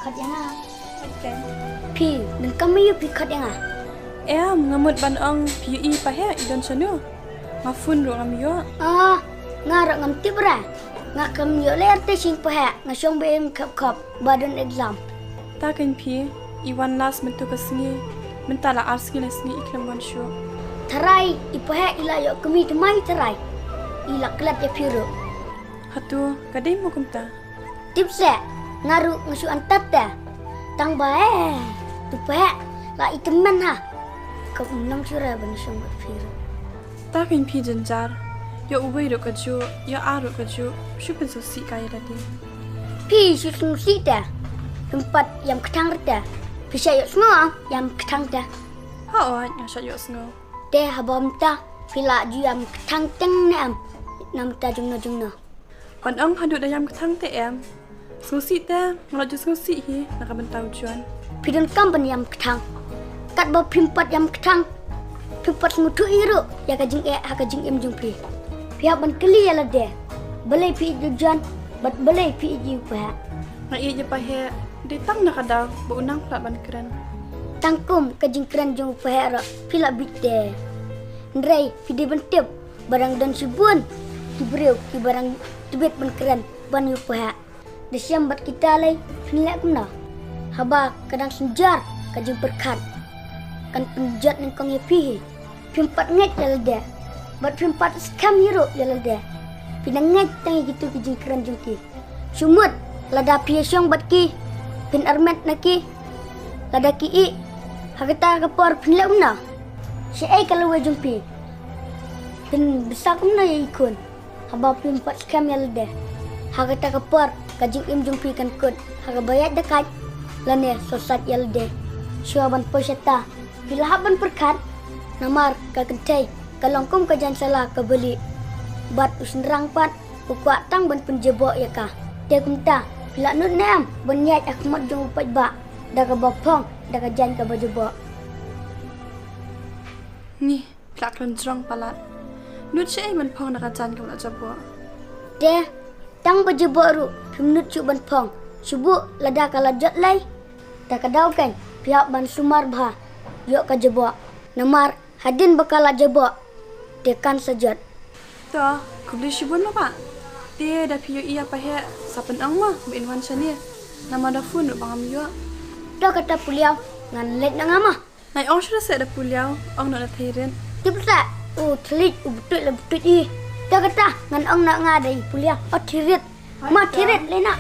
Kat yang ah. Okay. Pi, dan kami pi kat yang ah. Ngamut ban ang PUI pahe idon sanu. Ngafun ro ngam yo. Ngarak ngam tibra. Ngakam yo ler te sing pahe ngasong bem kap badan exam. Ta kan pi iwan las mentu kasni mentala arski lesni iklam wan shu. Tarai ipahe ila yo kami temai tarai. Ila kelat ya piro. Hatu kadai mo kumta. Tipse ngaru ngasu antat ta. Tang bae. Tupahe la itemen ha. Kau unang sura ban song piro. Ta kan pi janjar. Yo ubai ro kaju, yo aro kaju. Shu pen so si kaya tadi. Pi susung sita. Tempat yang ketang reta. Bisa yo semua yang ketang ta. Ngasat yo sngo. Te habam ta. Pila ju yang ketang teng nam. Nam ta jungna. Ban ang hadu dayam ketang te Susi te ngelaju susi hi nakabentau juan. Pidon kampan yang ketang. Kat ba pimpat yang ketang. Pimpat ngutu iru ya kajing hakajing jung pri. Pihak ban keli ya lade. Balai pi juan, bat balai pi ji pa. Ngai je pahe ditang nakadaw ba unang plat ban keren. Tangkum kajing keren jung pa ra. Pila bitte. Ndrei pidi bentip barang dan sibun. Dibreu ki barang tibet ban keren ban yu pa. Desiam bat kita lay pinlek na. Haba kadang senjar kajing berkat. Kan penjat nang kong yapi. Pimpat nget yalade. Bat pimpat skam yiro yalade. Pinang nget tang gitu kajing keren jungki. Sumut lada piasyong bat ki. Pin armet naki. Lada ki i. Hagata kapor pinlek na. Si ay kalawa jungpi. Pin besak na ya ikon. Haba pimpat skam yalade. Hagata kapor kajing jungpi kan kod. Haga bayat dekat. Lane sosat yalade. Syuaban posyata. Bila haban perkat. Namar kakentai. Kalongkum kajan salah kabeli. Bat usenrang pat. Kukuak tang ban penjebok ya kah. Dia kumta. Bila nut neam. Banyat akmat jung upat bak. Daga bapong. Daga jan ka bajebok. Ni plak lan drong palat. Nut syai ban pong nakajan ka jabo. Dia. Tang bajebok ru. Pimnut cuk ban pong. Subuh lada kalajat lay. Tak kadau kan. Pihak ban sumar bah. Yok ka jebok. Namar hadin bakal jebok. Dekan sajat. To, kubli shibun mo pa. Te da piyo iya pahe sapen ang mo binwan syani. Nama da fun bangam yo. Dah kata puliau ngan let nang ama. Nai ong syada se da puliau ong na thairen. Tipsa. Telit betul i. Dah kata ngan ong nak ngadai puliau. Thirit. Ma thirit lena.